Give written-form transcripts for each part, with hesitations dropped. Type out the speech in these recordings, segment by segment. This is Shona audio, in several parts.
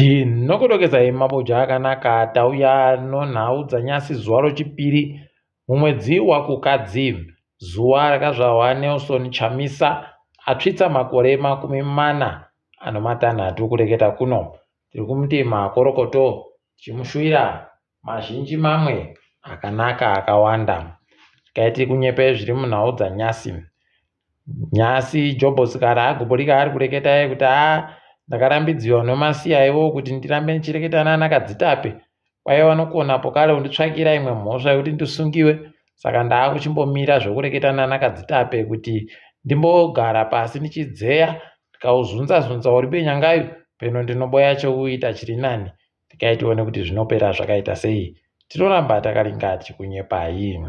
Tinokudokezai mabuja akanaka tauya nhau dzanyasi zuva rechipiri mumwedzi waKukadzi, zuva rakazvarwa Nelson Chamisa atsvitsa makore 40 kureketa kuno. Tiri kumuti makorokoto chimushuira mazhinji mamwe akanaka akawanda. Tikaiti kunyepe zviri munhau dzanyasi. Nyasi Jobho Sikhala agumburika ari kureketa kuti ndakarambidziwa nomasiyaiwo kuti ndirambe ndichireketa naanakadzitape. Kwaiva vanokona pokale kunditsvakira imwe mhosva yokuti ndisungiwe. Saka ndaakuchimbomira zvokureketa naanakadzitape kuti ndimbogara pasi ndichidzeya ndikauzunza uri benyangayo peno ndinoboya chokuita chiri nani. Tikaitione kuti zvinopera zvakaita sei. Tinoramba takaringa tichikunyepai.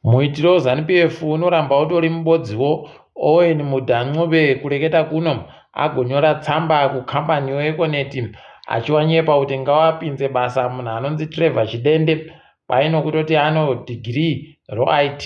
Muitiro ZANU-PF unoramba utori mubodziwo Owen Mudha Ncube kureketa kuno agonyora tsamba kukambani wokwache achiwanyepa kuti ngawapinze basa munhu anonzi Trevor Chidende painokutoti ano degree roIT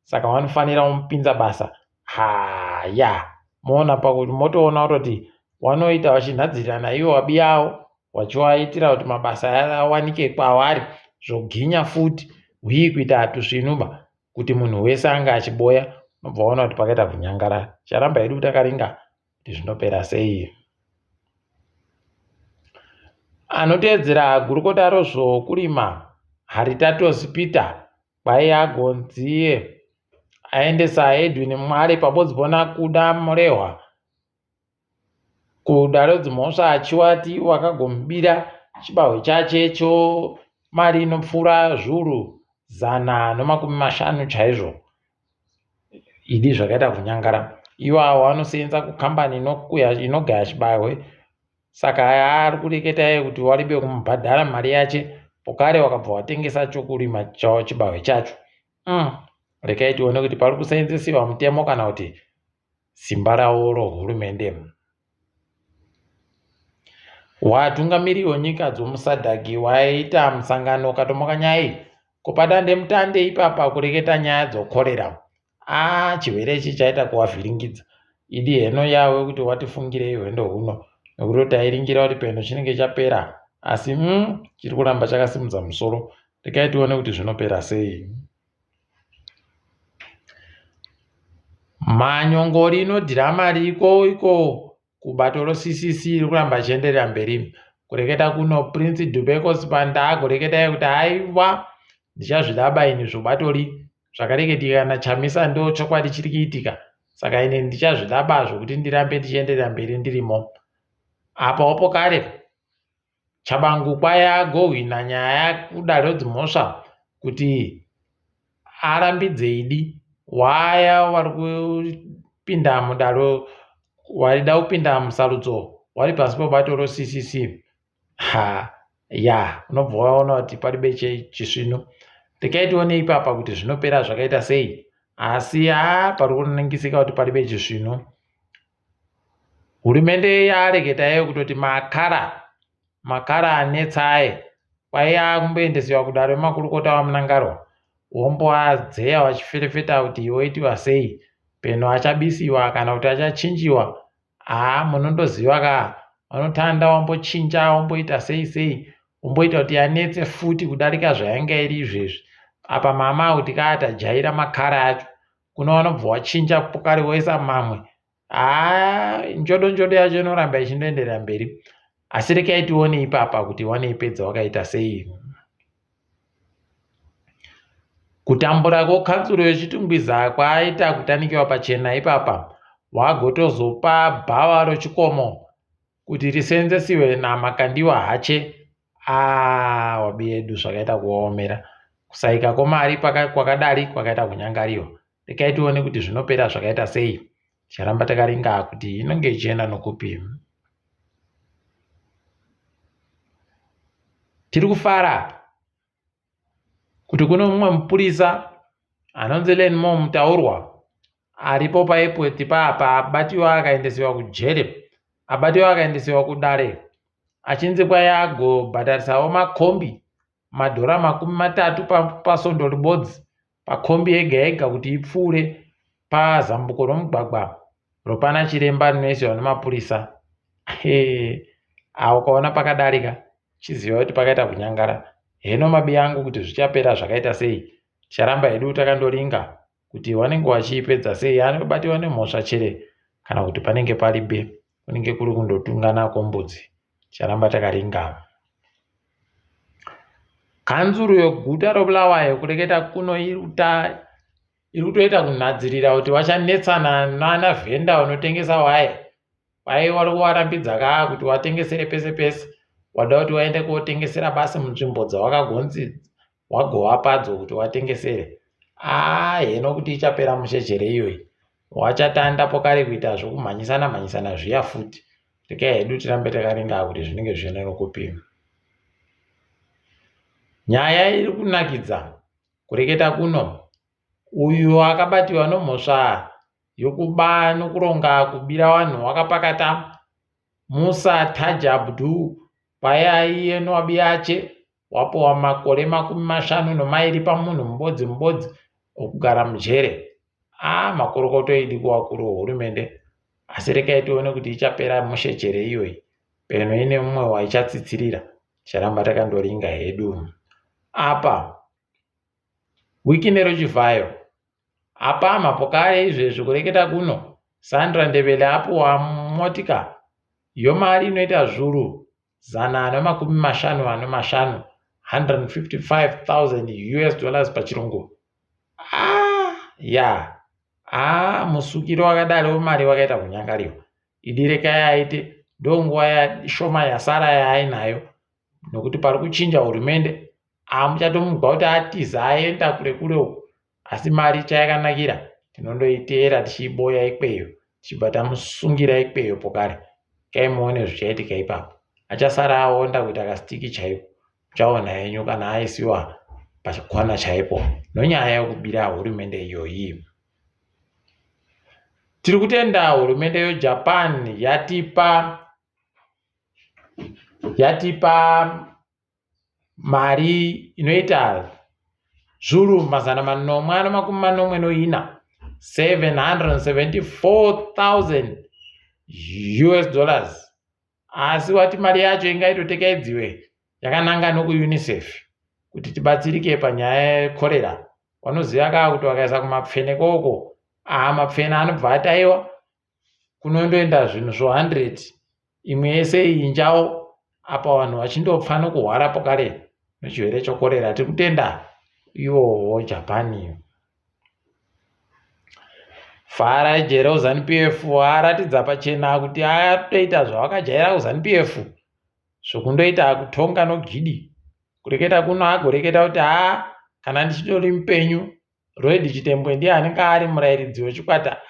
saka vanofanira kumupinza basa. Haya moona pakuti motoona kutoti wanoita vachinhadzirana ivo wabiyawo vachiwaitira kuti mabasa awanike kwavari zvoginya futi kuita tusvinuba kuti munhu wese anga achiboya. Nobva waona kuti pakaita kunyangara. Charamba hedu takaringa kuti zvinopera sei. Anoteedzera gurukota rozvokurima Haritatos Peter kwaiye agonzi aendesa Edwin Mwale pabodzibona kuda murehwa kuda rodzimhosva achiwati wakagomubira chibahwe chachecho mari inopfuura zviuru 150 chaizvo. Idi zvakaita kunyangara. Iwavo vanosenza kukambani inogaya chibahwe. Saka ari kureketa kuti waribe kumubhadhara mari yache pokare wakabva watengesa chokurima chibahwe chacho. Rekai tione kuti pari kuseenzesiwa mutemo kana kuti simba rawo rohurumende. Watungamiri wenyika dzomusadhaki waita musangano ukatomoka nyai kupadandemutande ipapa kureketa nyaya dzokorera. Chirwere ichi chaita kuvavhiringidza. Idi heno yawe kuti watifungirei hwendo huno nekuti tairingira kuti peno chinenge chapera asi chiri kuramba chakasimudza musoro. Rekai tione kuti zvinopera sei. Manyongori inodhirama iko kubato roCCC riri kuramba chienderera mberi. Kureketa kuno Prince Dubeko Sibanda agoreketa kuti aiwa ndichazvidaba ini zvobatori zvakareketika naChamisa ndo chokwadi chiri kuitika. Saka ine ndichazvidaba zvokuti ndirambe ndichienderera mberi ndirimo. Apapo kare Chabangu kwaya agohwina nyaya kuda rodzimhosva kuti arambidze idi waya vari kupinda mudaro warida kupinda musarudzo wari pasi pebato roCCC. Unobva waona kuti paribe chisvino. Tikaitione ipapa kuti zvinopera zvakaita sei. Asi pari kuningisika kuti paribe chisvino. Hurumende yareketa iyo kutoti makara anetsaye kwaiya kumboendesiwa kudaro makurukota vamunangaro womboadzeya vachiferefeta kuti woitiwa sei peno achabisiwa kana kuti achachinjiwa. Munondoziva ka vanotanda wambochinja wamboita sei womboita kuti anetse futi kudarika zvainga iri izvezvi. Apa mama kuti tajaira makara acho kuno vanobva wachinja pokare woisa mamwe. Njodo yacho inoramba ichindoenderera mberi. Asi rekai tione ipapa kuti wanoipedza wakaita sei. Kutambura kwokanzuro yechitungwiza kwaita kutanikiwa pachena ipapa. Wagotozopa bhava rochikomo kuti riseenzesiwe namakandiwa hache. Wabiyedu zvakaita kuvaomera. Kusaika kwemari kwakadari kwakaita kunyangariwa. Rekai tione kuti zvinopera zvakaita sei. Charamba takaringa kuti inenge ichienda nokupi. Tiri kufara kuti kuno mumwe mupurisa anonzi Lenmo Mutaurwa aripo paepoti papa abatiwa akaendesiwa kujere. Abatiwa akaendesiwa kudare achinzi kwaiya agobhadharisawo makombi madhora 30 pasondo ribodzi pakombi ega kuti ipfuure pazambuko romugwagwa ropana chiremba rinoisiwa nemapurisa. Ukaona pakadarika chiziva kuti pakaita kunyangara. Heno mabi angu kuti zvichapera zvakaita sei, charamba hedu takandoringa kuti vanenge vachiipedza sei, anobatiwa nemhosva chere kana kuti panenge paribe kunenge kuri kundotungana kombudzi. Charamba takaringa. Kanzuru yeguta roBulawayo kureketa kuno iri kutoita kunhadzirira kuti vachanetsana nana vhenda vanotengesa waya. Wai vari kuvarambidza kaa kuti watengesere pese pese, wada kuti waende kotengesera basi munzvimbo dzawakagonzi wagowa padzo kuti watengesere. Heno kuti ichapera mushejere iyoyi. Wachatanda pokare kuita zvokumhanyisana zviya futi. Rekai hedu tirambe takaringa kuti zvinenge zvine kupima. Nyaya iri kunakidza kureketa kuno. Uyu akabatiwa nomhosva yokuba nokuronga kubira vanhu wakapakata Musa Tajabdu paya noabi yache wapowa makore 50 pamunhu mbodzi okugara mujere. Makorokoto idi kuwakuru hurumende. Asi rekai tione kuti ichapera mushejere iyoyi peno ine mumwe waichatsitsirira. Charamba takandoringa hedu. Apa wiki nerochivhayo apa mapokare izvezvi kureketa kuno. Sandra Ndebele apuwa motika yomari inoita zviuru 155 $155,000 pachirungu. Musukiro wakadaro wemari wakaita kunyangariwa. Idirekai aite ndonguva yashoma yasara yaainayo, nokuti pari kuchinja hurumende. Muchatomugwa kuti atiza aenda kure uku, asi mari chayakanakira tinondoiteera tichiboya ikweyo, tichibva tamusungira ikweyo pokare. Kaimuone zvichaitika ipapo. Achasara aonda kuita kasitiki chaiko. Muchaona henyu kana aisiwa pachikwana chaipo nonyaya yekubira hurumende iyoyi. Tiri kutenda hurumende yeJapan yatipa mari inoita zviuru 440 $774,000. Asi wati mari yacho ingaitotekaidziwe yakananga nokuUNICEF kuti tibatsirike panyaya yekorera. Wanoziva kaa kuti wakaisa kumapfene koko, mapfene anobva ataiwa kunondoenda zvinhu 100 imwe yese iyi njao, apa vanhu vachindopfa nokuhwara pokare nechirwere chokorera. Tiri kutenda iwowo Japan. Fara jere kuZANU-PF aratidza pachena kuti atoita zvawakajaira kuZANU-PF zvokundoita kutonga nogidi. Kureketa kuno agoreketa kuti kana ndichitori mupenyu Roedi Chitembwe ndiye anenge ari murairidzi wechikwata.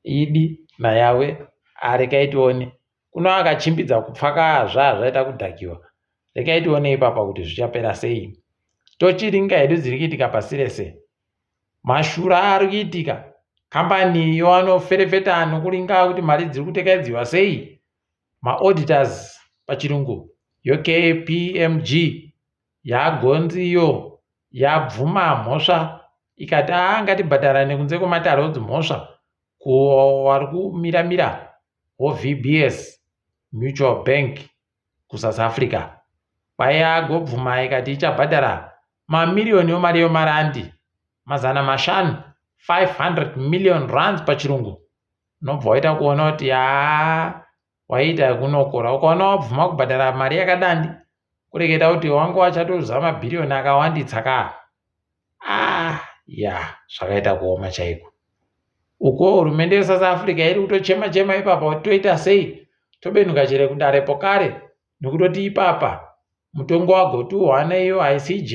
Idi nayawe rekai tione. Kuno akachimbidza kupfaka zvaita kudhakiwa. Rekai tione ipapa kuti zvichapera sei. Tochiringa hedu dziri kuitika pasi rese. Mashura ari kuitika. Kambani yovanoferefeta nokuringa kuti mari dziri kutekaidziwa sei. Auditors pachirungu KPMG yagonziyo yabvuma mhosva ikati ngatibhadharane kunze kwematarodzi mhosva kuvari kumiramira VBS Mutual Bank kuSouth Africa. Agobvuma ikati ichabhadhara mamiriyoni yomari yomarandi 500 million rands pachirungu. Nobva waita kuona kuti waita kunokora. Ukaona wabvuma kubhadhara mari yakadandi, kureketa kuti wanga wachatoza mabhiriyoni akawanditsa kaa. Zvakaita kuoma chaiko. Uko hurumende yeSouth Africa iri kutochema ipapa kuti toita sei, tobenuka chere kudare pokare nokutoti ipapa mutongo wagotuhwa neiyo ICJ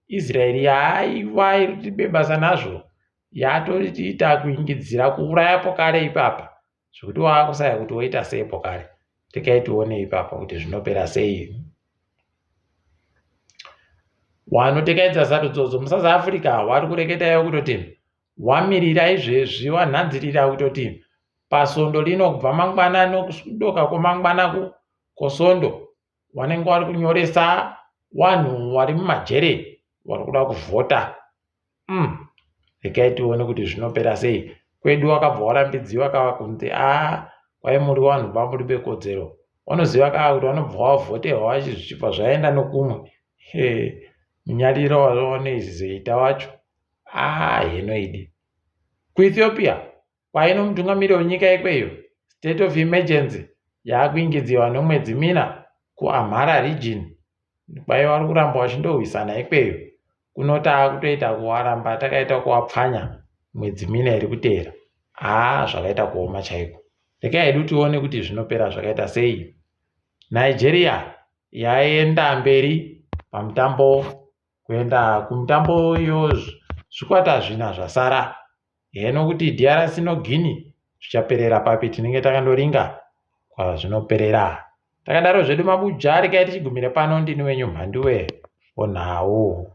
Israeli yaiwa iri basa nazvo yatoita kuingidzira kuuraya pokare ipapa zvokuti waakusaya kuti woita sei pokare. Rekai tione ipapa kuti zvinopera sei. Wanotekaidza sarudzodzo muSouth Africa wari kureketayo kutoti wamirira izvezvi wanhanzirira kutoti pasondo lino kubva mangwana nokudoka kwemangwana kosondo wanenge wari kunyoresa wanhu wari mumajere wari kuda kuvhota. Rekai tione kuti zvinopera sei. Kwedu wakabva warambidziwa kava kunzi kwai muri vanhu vamuri bekodzero, vanoziva kuti vanobva vavhoterwa vachizvipa zvaenda nokumwe. Munyariro wanoizeita wacho henoidi. KuEthiopia kwaino mutungamiriri wenyika ikweyo, state of emergency yakuingidziwa nomwedzi mina kuAmhara region. Kwai vari kuramba vachindohwisana ikweyo, kutoita kuwaramba takaita kuwapfanya mwedzi mina iri kuteera. Zvakaita kuoma chaiko. Rekai tione kuti zvinopera zvakaita sei. Nigeria yaenda mberi pamutambo, kuenda kumutambo iyo zvikwata zvina zvasara. Heno kuti DRC noGuinea zvichaperera papi tinenge takandoringa kwazvinoperera. Takadaro zvedu mabuja rekai tichigumira pano. Ndini wenyu Mhanduwe Wenhau.